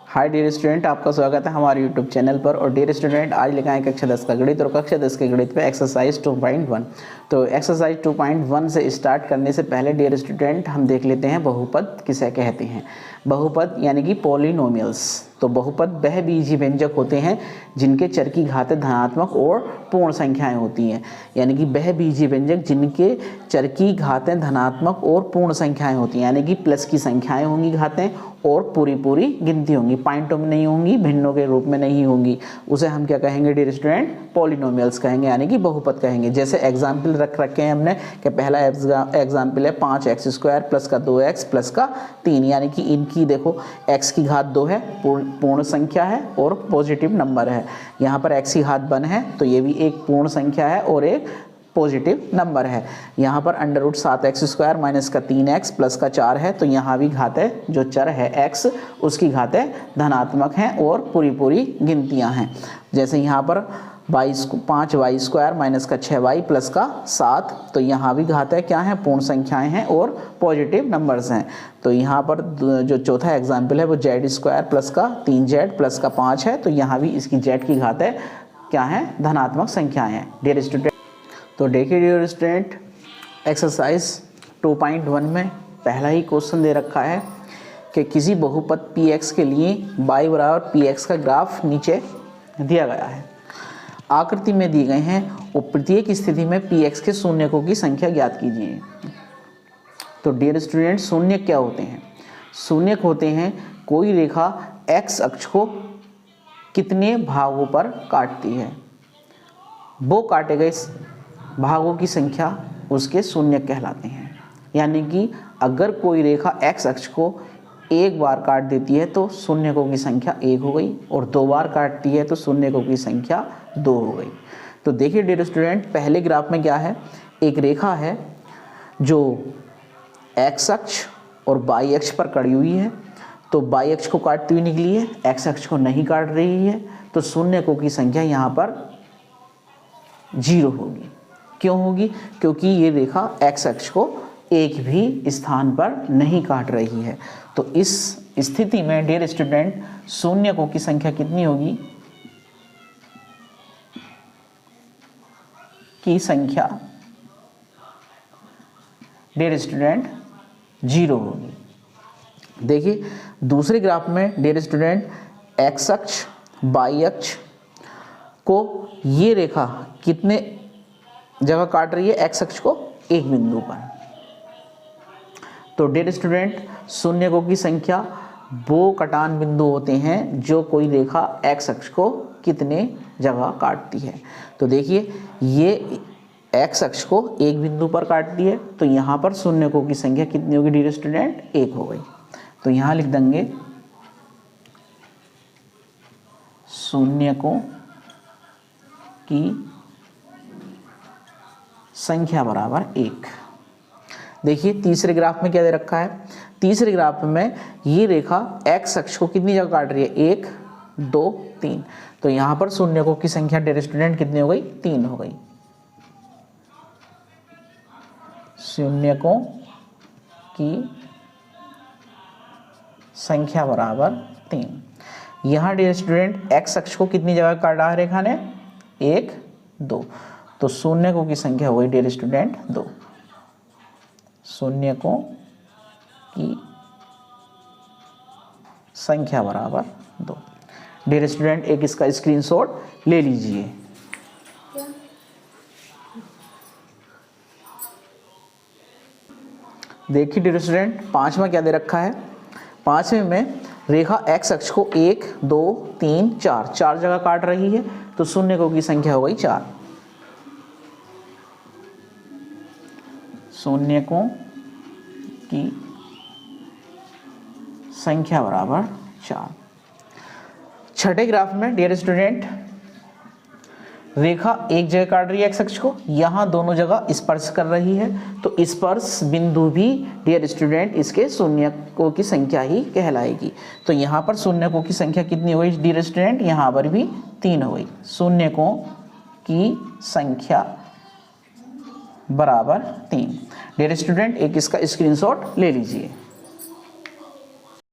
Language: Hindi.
हाय डियर स्टूडेंट, आपका स्वागत है हमारे यूट्यूब चैनल पर। और डियर स्टूडेंट, आज लेकर आए कक्षा 10 का गणित और कक्षा 10 के गणित पे एक्सरसाइज 2.1। तो एक्सरसाइज 2.1 से स्टार्ट करने से पहले डियर स्टूडेंट हम देख लेते हैं बहुपद किसे कहते हैं। बहुपद यानी कि पॉलिनोमियल्स। तो बहुपद वह बीजीय व्यंजक होते हैं जिनके चर की घातें धनात्मक और पूर्ण संख्याएं होती हैं। यानी कि वह बीजीय व्यंजक जिनके चर की घातें धनात्मक और पूर्ण संख्याएं होती हैं, यानी कि प्लस की संख्याएं होंगी घातें और पूरी पूरी गिनती होंगी, पॉइंटों में नहीं होंगी, भिन्नों के रूप में नहीं होंगी। उसे हम क्या कहेंगे डियर स्टूडेंट? पॉलिनोमियल्स कहेंगे, यानी कि बहुपद कहेंगे। जैसे एग्जाम्पल रख रखे हैं हमने कि पहला एग्जाम्पल है 5x² प्लस का 2x प्लस का 3, यानी कि इनकी देखो x की घात 2 है, पूर्ण संख्या है और पॉजिटिव नंबर है। यहाँ पर x की घात 1 है तो ये भी एक पूर्ण संख्या है और एक पॉजिटिव नंबर है। यहाँ पर √7x² माइनस का 3x प्लस का 4 है तो यहाँ भी घातें जो चर है x उसकी घातें धनात्मक हैं और पूरी पूरी गिनतियाँ हैं। जैसे यहाँ पर 5y² माइनस का 6y प्लस का 7, तो यहाँ भी घातें क्या हैं? पूर्ण संख्याएं हैं और पॉजिटिव नंबर्स हैं। तो यहाँ पर जो चौथा एग्जाम्पल है वो z² प्लस का 3z प्लस का 5 है तो यहाँ भी इसकी z की घातें क्या हैं? धनात्मक संख्याएं हैं डियर स्टूडेंट। तो देखिए डियर स्टूडेंट, एक्सरसाइज 2.1 में पहला ही क्वेश्चन दे रखा है कि किसी बहुपद px के लिए y बराबर px का ग्राफ नीचे दिया गया है, आकृति में दी गए हैं और प्रत्येक स्थिति में px के शून्यकों की संख्या ज्ञात कीजिए। तो डियर स्टूडेंट, शून्यक क्या होते हैं? शून्यक होते हैं कोई रेखा x अक्ष को कितने भागों पर काटती है, वो काटे गए भागों की संख्या उसके शून्यक कहलाते हैं। यानी कि अगर कोई रेखा x अक्ष को एक बार काट देती है तो शून्यकों की संख्या 1 हो गई, और 2 बार काटती है तो शून्यकों की संख्या 2 हो गई। तो देखिए डियर स्टूडेंट, पहले ग्राफ में क्या है? एक रेखा है जो x अक्ष और y अक्ष पर कड़ी हुई है, तो y अक्ष को काटती हुई निकली है, x अक्ष को नहीं काट रही है, तो शून्यकों की संख्या यहाँ पर 0 होगी। क्यों होगी? क्योंकि ये रेखा x अक्ष को एक भी स्थान पर नहीं काट रही है। तो इस स्थिति में डियर स्टूडेंट शून्यकों की संख्या कितनी होगी? की संख्या डियर स्टूडेंट 0 होगी। देखिए दूसरे ग्राफ में डियर स्टूडेंट x अक्ष y अक्ष को ये रेखा कितने जगह काट रही है? x अक्ष को एक बिंदु पर। तो डियर स्टूडेंट शून्यकों की संख्या वो कटान बिंदु होते हैं जो कोई रेखा x अक्ष को कितने जगह काटती है। तो देखिए ये x अक्ष को एक बिंदु पर काटती है तो यहाँ पर शून्यकों की संख्या कितनी होगी डियर स्टूडेंट? 1 हो गई। तो यहाँ लिख देंगे शून्यकों की संख्या बराबर 1। देखिए तीसरे ग्राफ में क्या दे रखा है? तीसरे ग्राफ में ये रेखा x अक्ष को कितनी जगह काट रही है? 1 2 3, तो यहाँ पर शून्यकों की संख्या डियर स्टूडेंट कितनी हो गई? 3 हो गई। शून्यकों की संख्या बराबर 3। यहाँ डियर स्टूडेंट x अक्ष को कितनी जगह काटा है रेखा ने? 1 2, तो शून्यकों की संख्या हो गई डियर स्टूडेंट 2। शून्यकों की संख्या बराबर 2। डियर स्टूडेंट एक इसका स्क्रीनशॉट ले लीजिए। देखिए डियर स्टूडेंट 5वां क्या दे रखा है? 5वें में रेखा x अक्ष को 1 2 3 4 जगह काट रही है तो शून्यकों की संख्या हो गई 4। शून्यकों की संख्या बराबर 4। छठे ग्राफ में डियर स्टूडेंट रेखा एक जगह काट रही है x अक्ष को, यहाँ दोनों जगह स्पर्श कर रही है तो स्पर्श बिंदु भी डियर स्टूडेंट इसके शून्यकों की संख्या ही कहलाएगी। तो यहाँ पर शून्यकों की संख्या कितनी हो गई डियर स्टूडेंट? यहाँ पर भी 3 हो गई। शून्यकों की संख्या बराबर 3। डियर स्टूडेंट एक इसका स्क्रीनशॉट ले लीजिए।